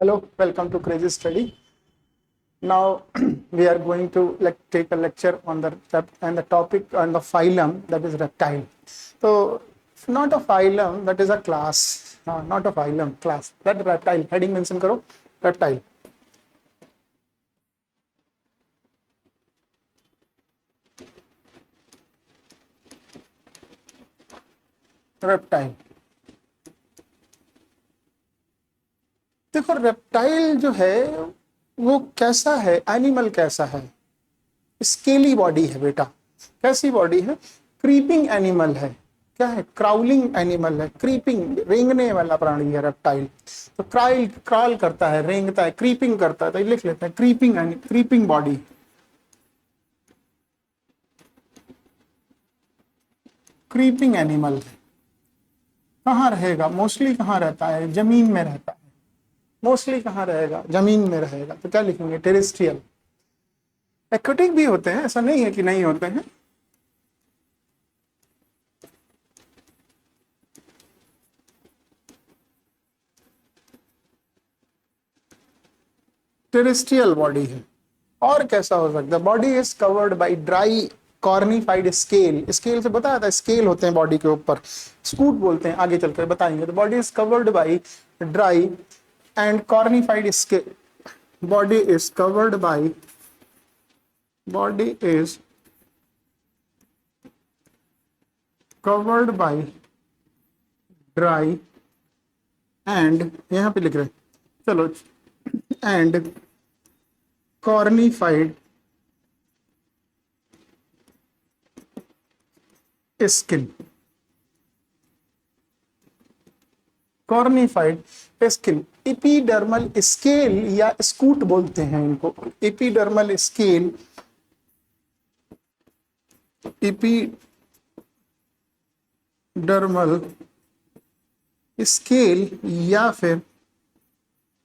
Hello, welcome to Crazy Study. Now we are going to take a lecture on the topic on the phylum, that is reptile. So not a phylum, that is a class. Not a phylum, class. That reptile. Heading mention karo, reptile. Reptile. देखो reptile जो है वो कैसा है, animal कैसा है, scaly body है बेटा। कैसी बॉडी है? क्रीपिंग एनिमल है। क्या है? क्राउलिंग एनिमल है, क्रीपिंग रेंगने वाला प्राणी है रेप्टाइल। तो क्राल करता है, रेंगता है, क्रीपिंग करता है, तो लिख लेते हैं क्रीपिंग बॉडी। क्रीपिंग एनिमल है। कहाँ रहेगा? मोस्टली कहाँ रहता है? जमीन में रहता है। मोस्टली कहाँ रहेगा? जमीन में रहेगा। तो क्या लिखेंगे? टेरेस्ट्रियल। एक्वेटिक भी होते हैं, ऐसा नहीं है कि नहीं होते हैं। टेरेस्ट्रियल बॉडी है। और कैसा हो सकता है? Body is covered by dry cornified scale. Scale से बताया था, स्केल होते हैं बॉडी के ऊपर, स्कूट बोलते हैं, आगे चलकर बताएंगे। तो body is covered by dry and cornified scale. Body is covered by dry and, यहां पे लिख रहे हैं, चलो, and cornified skin. Cornified skin. Epidermal scale या स्कूट बोलते हैं इनको। एपिडर्मल स्केल, एपिडर्मल स्केल या फिर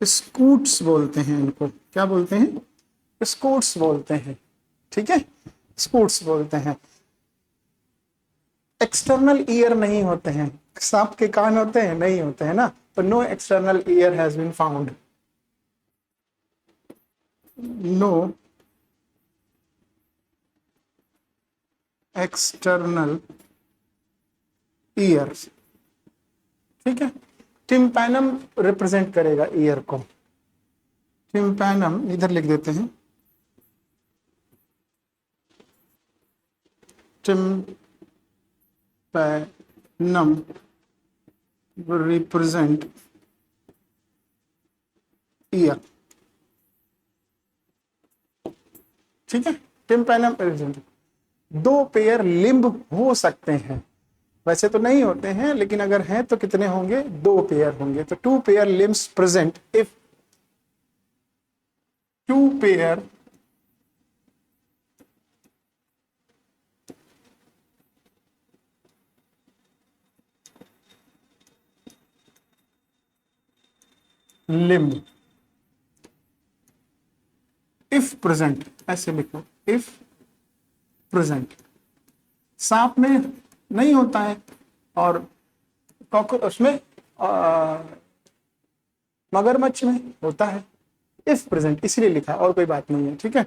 स्कूट्स बोलते हैं इनको। क्या बोलते हैं? स्कूट्स बोलते हैं। ठीक है, स्कूट्स बोलते हैं। एक्सटर्नल ईयर नहीं होते हैं। सांप के कान होते हैं? नहीं होते हैं ना। तो no external ear has been found. No external ears. ठीक है। टिम्पैनम रिप्रेजेंट करेगा ईयर को। टिम्पैनम इधर लिख देते हैं, टिम्पैनम रिप्रेजेंट ईयर। ठीक है, टिम्पैनम रिप्रेजेंट। दो पेयर लिम्ब हो सकते हैं, वैसे तो नहीं होते हैं, लेकिन अगर हैं तो कितने होंगे? दो पेयर होंगे। तो two pair limbs present if two pair limb, if present, ऐसे लिखो, इफ प्रेजेंट। सांप में नहीं होता है, और उसमें मगरमच्छ में होता है। इफ प्रेजेंट इसलिए लिखा, और कोई बात नहीं है। ठीक है,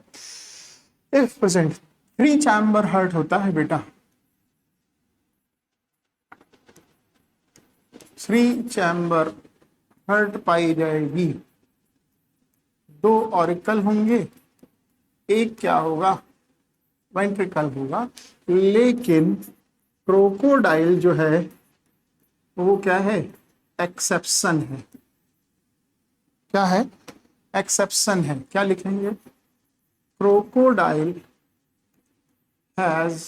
इफ प्रेजेंट। 3 चैम्बर हार्ट होता है बेटा। 3 चैम्बर हार्ट पाई जाएगी। 2 ऑरिकल होंगे, एक क्या होगा? वेंट्रिकल होगा। लेकिन क्रोकोडाइल जो है वो क्या है? एक्सेप्शन है। क्या है? एक्सेप्शन है। क्या लिखेंगे? Crocodile has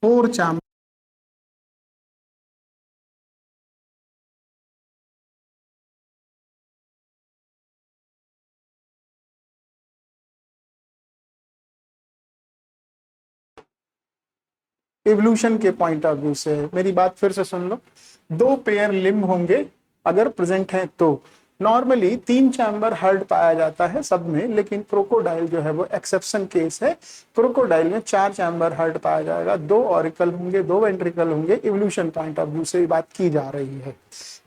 4 chamber. इवोल्यूशन के पॉइंट ऑफ व्यू से, मेरी बात फिर से सुन लो। 2 पेयर लिम्ब होंगे अगर प्रेजेंट है तो। नॉर्मली 3 चैम्बर हार्ट पाया जाता है सब में, लेकिन क्रोकोडाइल जो है वो एक्सेप्शन केस है। क्रोकोडाइल में 4 चैम्बर हार्ट पाया जाएगा, 2 ऑरिकल होंगे, 2 वेंट्रिकल होंगे। इवोल्यूशन पॉइंट ऑफ व्यू से बात की जा रही है।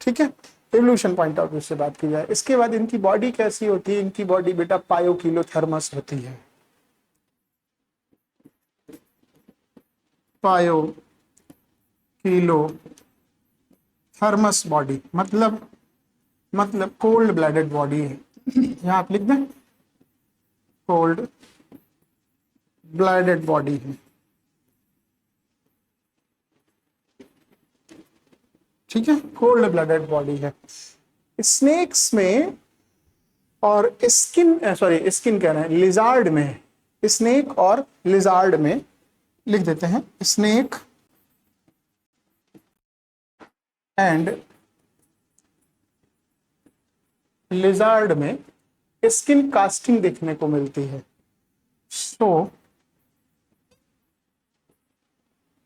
ठीक है, एवोल्यूशन पॉइंट ऑफ व्यू से बात की जाए। इसके बाद इनकी बॉडी कैसी होती है, इनकी बॉडी बेटा पायोकिलोथर्मस होती है। पायोकिलोथर्मस बॉडी मतलब कोल्ड ब्लडेड बॉडी है। यहाँ आप लिख दें कोल्ड ब्लडेड बॉडी है, ठीक है, कोल्ड ब्लडेड बॉडी है। स्नेक्स में और स्किन कह रहे हैं, लिजार्ड में, स्नेक और लिजार्ड में लिख देते हैं स्नेक एंड लिजार्ड में स्किन कास्टिंग देखने को मिलती है। सो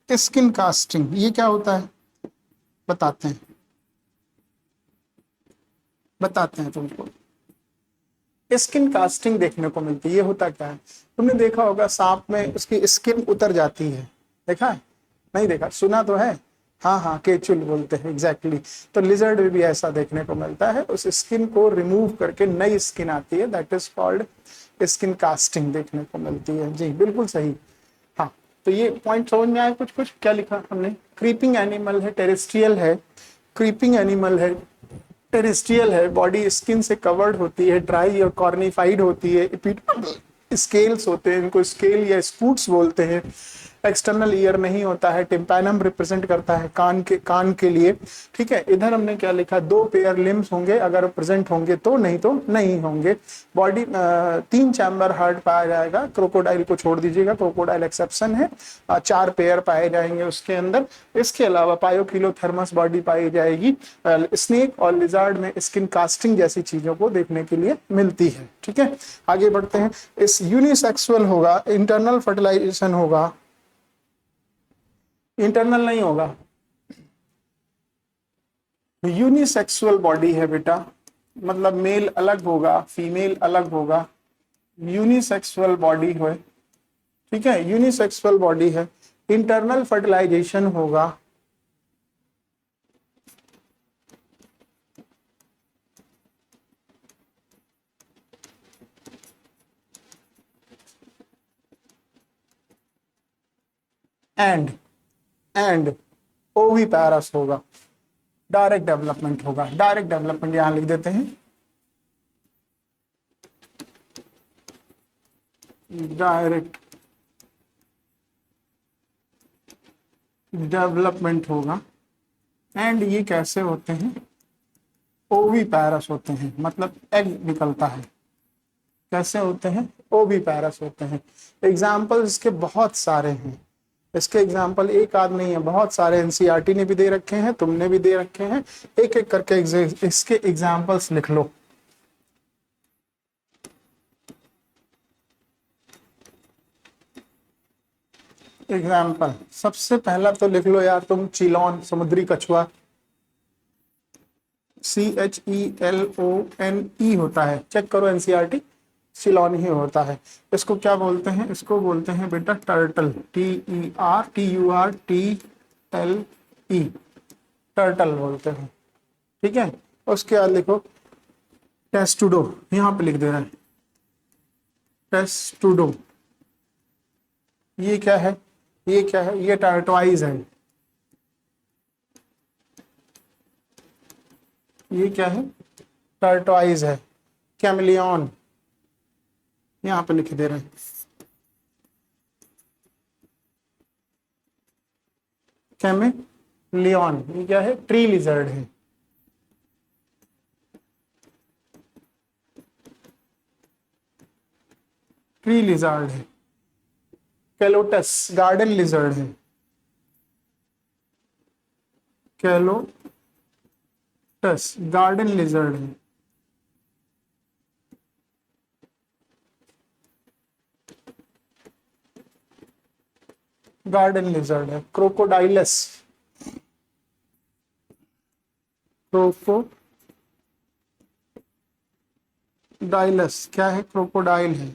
स्किन कास्टिंग ये क्या होता है बताते हैं तुमको। स्किन कास्टिंग देखने को मिलती है, ये होता क्या है, तुमने देखा होगा सांप में उसकी स्किन उतर जाती है, देखा है? नहीं देखा, सुना तो है। हाँ, केचुल बोलते हैं एग्जैक्टली। तो लिजर्ड में भी ऐसा देखने को मिलता है, उस स्किन को रिमूव करके नई स्किन आती है, that is called skin casting देखने को मिलती है। जी बिल्कुल सही। हाँ, तो ये पॉइंट समझ में आया? कुछ क्या लिखा हमने? क्रीपिंग एनिमल है, टेरेस्ट्रियल है, क्रीपिंग एनिमल है, टेरेस्ट्रियल है, बॉडी स्किन से कवर्ड होती है, ड्राई और कॉर्निफाइड होती है, स्केल्स होते हैं, इनको स्केल या स्कूट्स बोलते हैं, एक्सटर्नल ईयर नहीं होता है, टिम्पैनम रिप्रेजेंट करता है कान के लिए, ठीक है। इधर हमने क्या लिखा, 2 पेयर लिम्स होंगे, अगर प्रेजेंट होंगे तो नहीं होंगे। बॉडी 3 चैम्बर हार्ट पाया जाएगा, क्रोकोडाइल को छोड़ दीजिएगा, क्रोकोडाइल एक्सेप्शन है, 4 पेयर पाए जाएंगे उसके अंदर। इसके अलावा पायोकिलोथर्मस बॉडी पाई जाएगी। स्नेक और लिजार्ड में स्किन कास्टिंग जैसी चीजों को देखने के लिए मिलती है, ठीक है। आगे बढ़ते हैं। इस यूनिसेक्सुअल होगा, इंटरनल फर्टिलाइजेशन होगा, इंटरनल नहीं होगा, यूनिसेक्सुअल बॉडी है बेटा, मतलब मेल अलग होगा, फीमेल अलग होगा, यूनिसेक्सुअल बॉडी है, ठीक है, यूनिसेक्सुअल बॉडी है, इंटरनल फर्टिलाइजेशन होगा, एंड ओविपैरस होगा, डायरेक्ट डेवलपमेंट होगा। डायरेक्ट डेवलपमेंट यहां लिख देते हैं, डायरेक्ट डेवलपमेंट होगा। एंड ये कैसे होते हैं, ओविपैरस होते हैं, मतलब एग निकलता है। कैसे होते हैं, ओविपैरस होते हैं। एग्जाम्पल इसके बहुत सारे हैं, इसके एग्जाम्पल एक आध नहीं है, बहुत सारे एनसीईआरटी ने भी दे रखे हैं, तुमने भी दे रखे हैं, एक एक करके इसके एग्जाम्पल्स लिख लो। एग्जाम्पल सबसे पहला तो लिख लो यार तुम, चिलोन, समुद्री कछुआ, CHELONE होता है, चेक करो एनसीईआरटी, चिलोन ही होता है। इसको क्या बोलते हैं, इसको बोलते हैं बेटा टर्टल, TERTURTLE, टर्टल बोलते हैं, ठीक है। उसके बाद लिखो टेस्टुडो, यहाँ पे लिख दे रहा है टेस्टुडो, ये क्या है, ये टार्टवाइज है, ये क्या है, टार्टवाइज है। कैमलियन यहाँ पे लिख दे रहे हैं, कैमलियन, ये क्या है, ट्री लिजर्ड है, ट्री लिजर्ड है। कैलोटस गार्डन लिजर्ड है, कैलोटस गार्डन लिजर्ड है। गार्डन लिजर्ड है। क्रोकोडाइलस, क्रोकोडाइलस क्या है, क्रोकोडाइल है।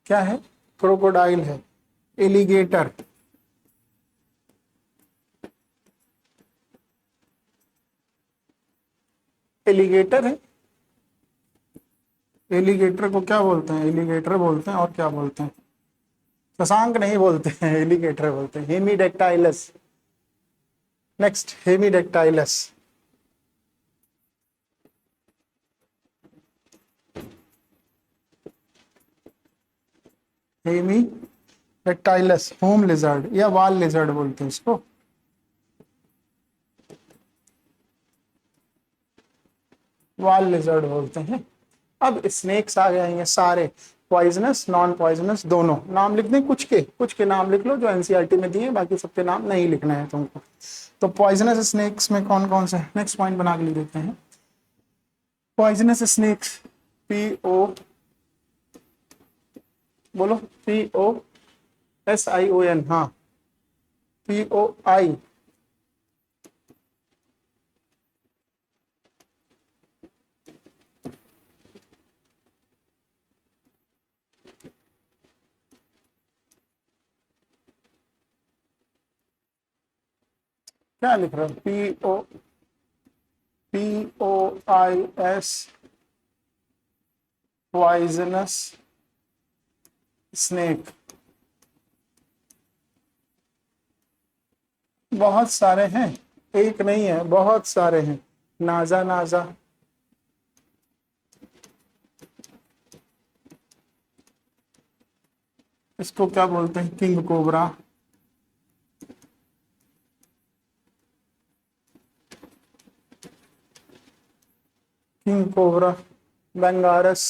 क्या है, क्रोकोडाइल है। एलिगेटर, एलिगेटर है, एलिगेटर को क्या बोलते हैं, एलिगेटर बोलते हैं, और क्या बोलते हैं, शशांक नहीं बोलते हैं, एलिगेटर बोलते हैं। Hemidactylus, next Hemidactylus, Hemidactylus home lizard या वाल लिजर्ड बोलते हैं इसको। वाल लिजर्ड बोलते हैं। अब स्नेक्स आ जाएंगे सारे, पॉइजनस नॉन पॉइजनस दोनों। नाम लिख दें कुछ के नाम लिख लो जो एनसीईआरटी में दिए, बाकी सबके नाम नहीं लिखना है तुमको। तो पॉइजनस स्नेक्स में कौन कौन से, नेक्स्ट पॉइंट बना के लिख देते हैं। पॉइजनस स्नेक्स, पी ओ, बोलो POISION, हाँ POI, क्या लिख रहे हो, POIS, पॉइजनस स्नेक। बहुत सारे हैं, एक नहीं है, बहुत सारे हैं। नाजा नाजा, इसको क्या बोलते हैं, किंग कोबरा, किंग कोबरा, बेंगारस,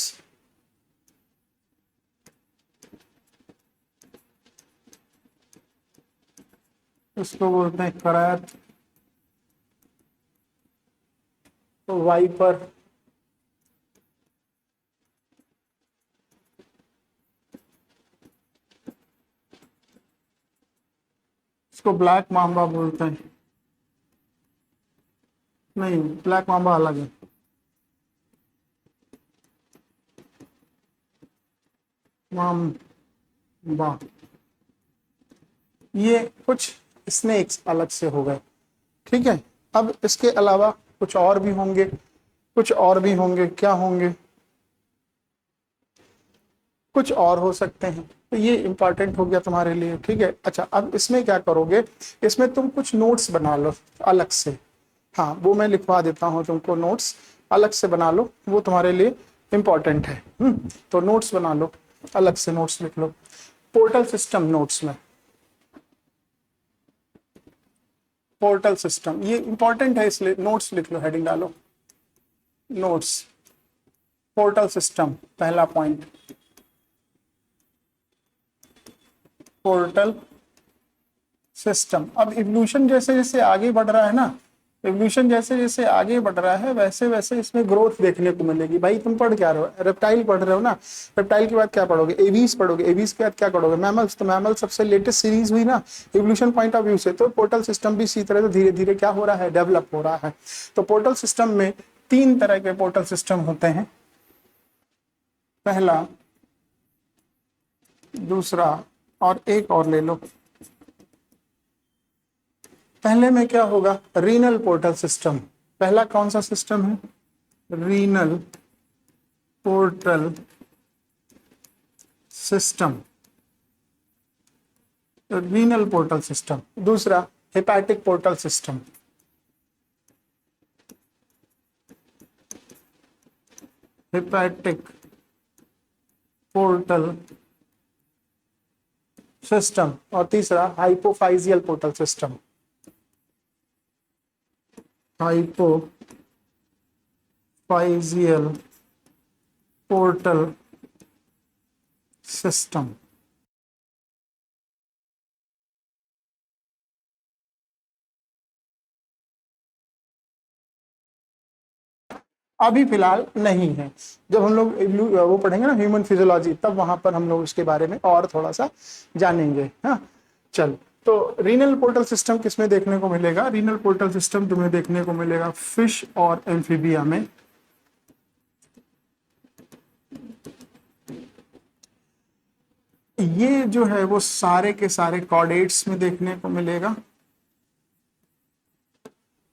इसको बोलते हैं करैत, वाइपर, इसको ब्लैक मांबा बोलते हैं। नहीं, ब्लैक मांबा अलग है। मांबा, ये कुछ स्नेक्स अलग से हो गए, ठीक है। अब इसके अलावा कुछ और भी होंगे, कुछ और भी होंगे, क्या होंगे, कुछ और हो सकते हैं। तो ये इंपॉर्टेंट हो गया तुम्हारे लिए, ठीक है। अच्छा, अब इसमें क्या करोगे, इसमें तुम कुछ नोट्स बना लो अलग से। हाँ, वो मैं लिखवा देता हूँ तुमको, नोट्स अलग से बना लो, वो तुम्हारे लिए इंपॉर्टेंट है। तो नोट्स बना लो, अलग से नोट्स लिख लो। पोर्टल सिस्टम नोट्स में, पोर्टल सिस्टम ये इंपॉर्टेंट है, इसलिए नोट्स लिख लो, हेडिंग डालो नोट्स, पोर्टल सिस्टम पहला पॉइंट, पोर्टल सिस्टम। अब इवोल्यूशन जैसे जैसे आगे बढ़ रहा है ना, इवोल्यूशन जैसे जैसे आगे बढ़ रहा है वैसे वैसे इसमें ग्रोथ देखने को मिलेगी। भाई तुम पढ़ क्या रहे हो, रेप्टाइल पढ़ रहे हो ना, रेप्टाइल के बाद क्या पढ़ोगे, एवीज पढ़ोगे, एवीज के बाद क्या पढ़ोगे, मैमल्स। तो मैमल सबसे लेटेस्ट सीरीज हुई ना इवोल्यूशन पॉइंट ऑफ व्यू से। तो पोर्टल सिस्टम भी इसी तरह से धीरे धीरे क्या हो रहा है, डेवलप हो रहा है। तो पोर्टल सिस्टम में 3 तरह के पोर्टल सिस्टम होते हैं, पहला, दूसरा और एक और ले लो। पहले में क्या होगा, रीनल पोर्टल सिस्टम। पहला कौन सा सिस्टम है, renal portal system, renal portal system. दूसरा hepatic portal system, hepatic portal system. और तीसरा hypophyseal portal system, hypophyseal portal system. अभी फिलहाल नहीं है, जब हम लोग वो पढ़ेंगे ना ह्यूमन फिजियोलॉजी, तब वहां पर हम लोग इसके बारे में और थोड़ा सा जानेंगे। हाँ चल, तो रीनल पोर्टल सिस्टम किसमें देखने को मिलेगा, रीनल पोर्टल सिस्टम तुम्हें देखने को मिलेगा फिश और एम्फीबिया में। ये जो है वो सारे के सारे कॉर्डेट्स में देखने को मिलेगा।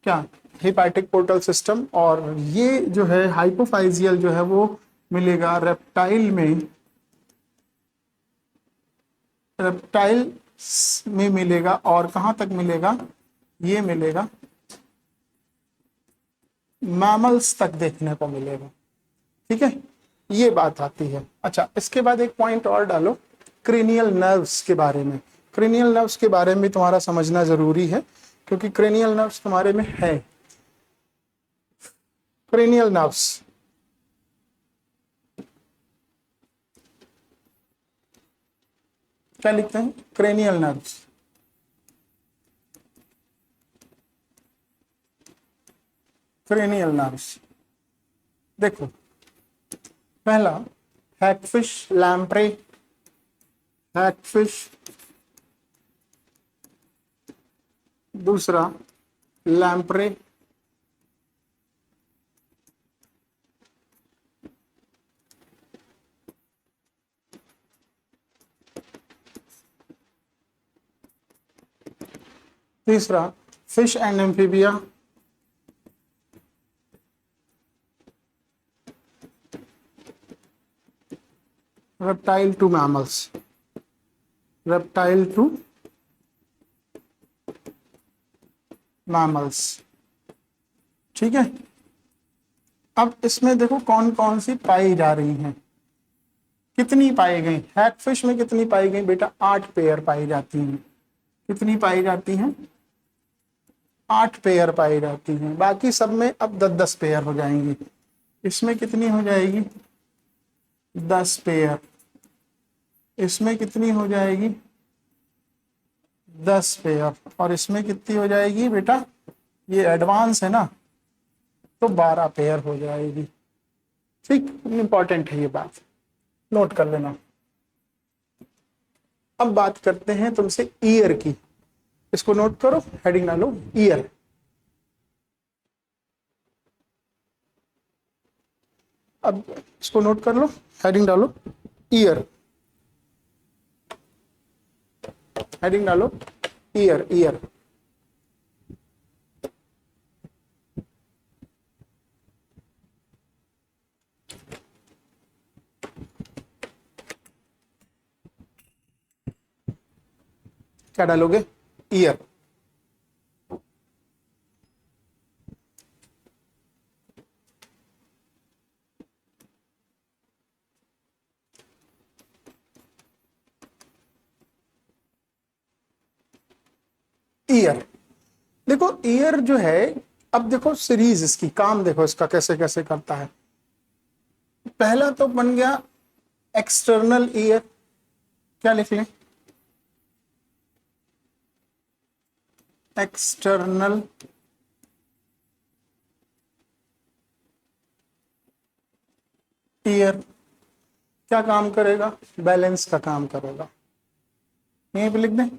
क्या, हिपैटिक पोर्टल सिस्टम, और ये जो है हाइपोफाइजियल जो है वो मिलेगा रेप्टाइल में, रेप्टाइल में मिलेगा। और कहाँ तक मिलेगा? ये मिलेगा मैमल्स तक देखने को मिलेगा। ठीक है, ये बात आती है। अच्छा, इसके बाद एक पॉइंट और डालो क्रेनियल नर्व्स के बारे में। क्रेनियल नर्व्स के बारे में तुम्हारा समझना जरूरी है, क्योंकि क्रेनियल नर्व्स तुम्हारे में है। क्रेनियल नर्व्स, क्या लिखते हैं? Cranial nerves. क्रेनियल नर्व्स देखो, पहला हैगफिश लैम्प्रे, हैगफिश। दूसरा लैम्प्रे। तीसरा fish and amphibia. Reptile to mammals, reptile to mammals. ठीक है, अब इसमें देखो कौन कौन सी पाई जा रही हैं, कितनी पाई गई। हैगफिश में कितनी पाई गई बेटा? 8 पेयर पाई जाती हैं। कितनी पाई जाती हैं? 8 पेयर पाई जाती हैं। बाकी सब में अब 10-10 पेयर हो जाएंगी। इसमें कितनी हो जाएगी? 10 पेयर। इसमें कितनी हो जाएगी? 10 पेयर। और इसमें कितनी हो जाएगी बेटा? ये एडवांस है ना, तो 12 पेयर हो जाएगी। ठीक, इंपॉर्टेंट है ये बात, नोट कर लेना। अब बात करते हैं तुमसे ईयर की। इसको नोट करो, हेडिंग डालो ईयर। अब इसको नोट कर लो, हेडिंग डालो ईयर। हेडिंग डालो ईयर, ईयर। क्या डालोगे? ईयर। ईयर देखो, ईयर जो है, अब देखो सीरीज इसकी, काम देखो इसका कैसे कैसे करता है। पहला तो बन गया एक्सटर्नल ईयर। क्या लिख लें? एक्सटर्नल ईयर क्या काम करेगा? बैलेंस का काम करेगा। यहीं पे लिख दें,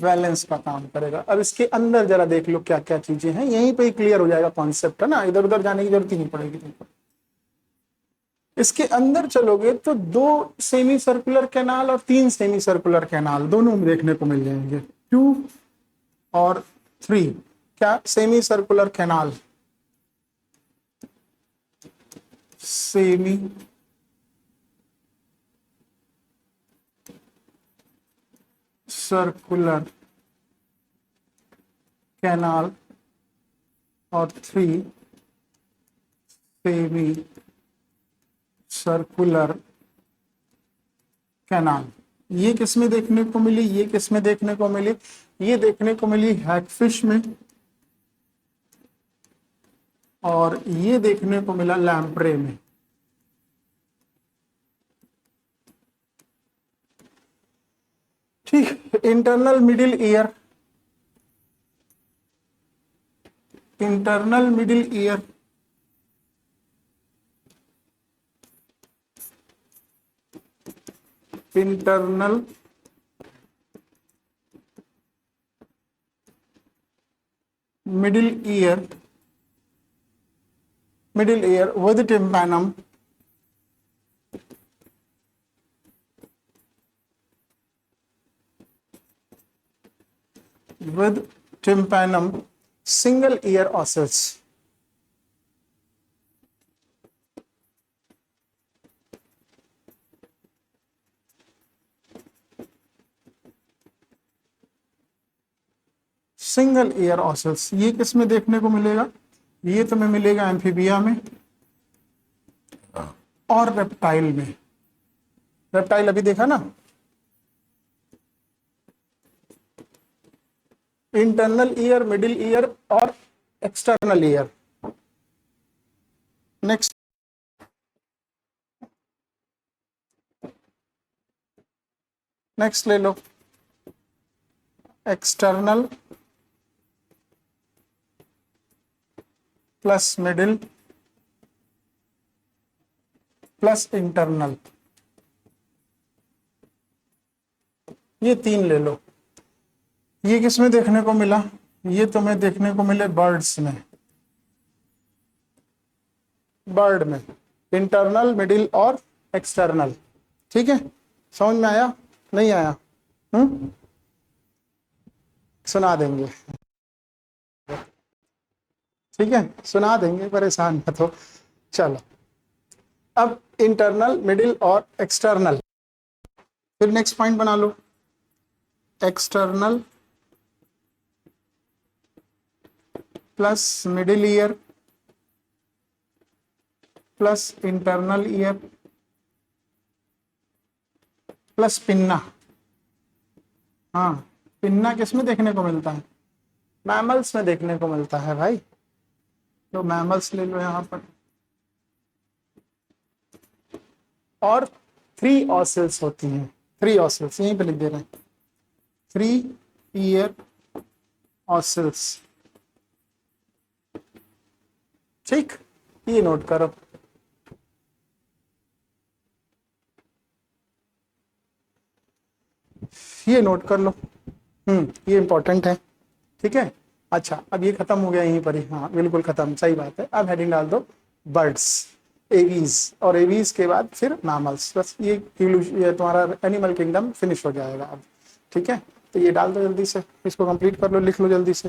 बैलेंस का काम करेगा। अब इसके अंदर जरा देख लो क्या क्या चीजें हैं, यहीं पे ही क्लियर हो जाएगा कॉन्सेप्ट, है ना, इधर उधर जाने की जरूरत ही नहीं पड़ेगी तुमको। इसके अंदर चलोगे तो 2 सेमी सर्कुलर कैनाल और 3 सेमी सर्कुलर कैनाल दोनों देखने को मिल जाएंगे, 2 और 3। क्या? Semi circular canal, semi circular canal और 3 सेमी सर्कुलर कैनाल। ये किसमें देखने को मिली? ये किसमें देखने को मिली? ये देखने को मिली हैगफिश में, और ये देखने को मिला लैम्प्रे में। ठीक, internal middle ear, internal middle ear internal middle ear, middle ear with tympanum, with tympanum, single ear ocells. Single ear ossicles, ये किस में देखने को मिलेगा? ये तुम्हें मिलेगा एम्फीबिया में और रेप्टाइल में। रेप्टाइल अभी देखा ना, इंटरनल ईयर, मिडिल ईयर और एक्सटर्नल ईयर। नेक्स्ट, नेक्स्ट ले लो, external plus middle plus internal, ये तीन ले लो। ये किस में देखने को मिला? ये तुम्हें देखने को मिले बर्ड्स में, बर्ड में इंटरनल, मिडिल और एक्सटर्नल। ठीक है, समझ में आया? नहीं आया? सुना देंगे, ठीक है, सुना देंगे, परेशान मत हो। चलो, अब इंटरनल, मिडिल और एक्सटर्नल, फिर नेक्स्ट पॉइंट बना लो, external plus middle ear plus internal ear plus pinna. हाँ, पिन्ना किस में देखने को मिलता है? मैमल्स में देखने को मिलता है भाई, तो मैमल्स ले लो यहां पर। और 3 ऑसल्स होती हैं, 3 ऑसल्स यहीं पे लिख दे रहे हैं, 3 ईयर ऑसल्स। ठीक, ये नोट करो। ये नोट कर लो, ये इंपॉर्टेंट है। ठीक है, अच्छा, अब ये खत्म हो गया यहीं पर ही। हाँ बिल्कुल खत्म, सही बात है। अब हेडिंग डाल दो बर्ड्स, एवीज, और एवीज के बाद फिर मैमल्स। बस ये तुम्हारा एनिमल किंगडम फिनिश हो जाएगा अब। ठीक है, तो ये डाल दो जल्दी से, इसको कंप्लीट कर लो, लिख लो जल्दी से।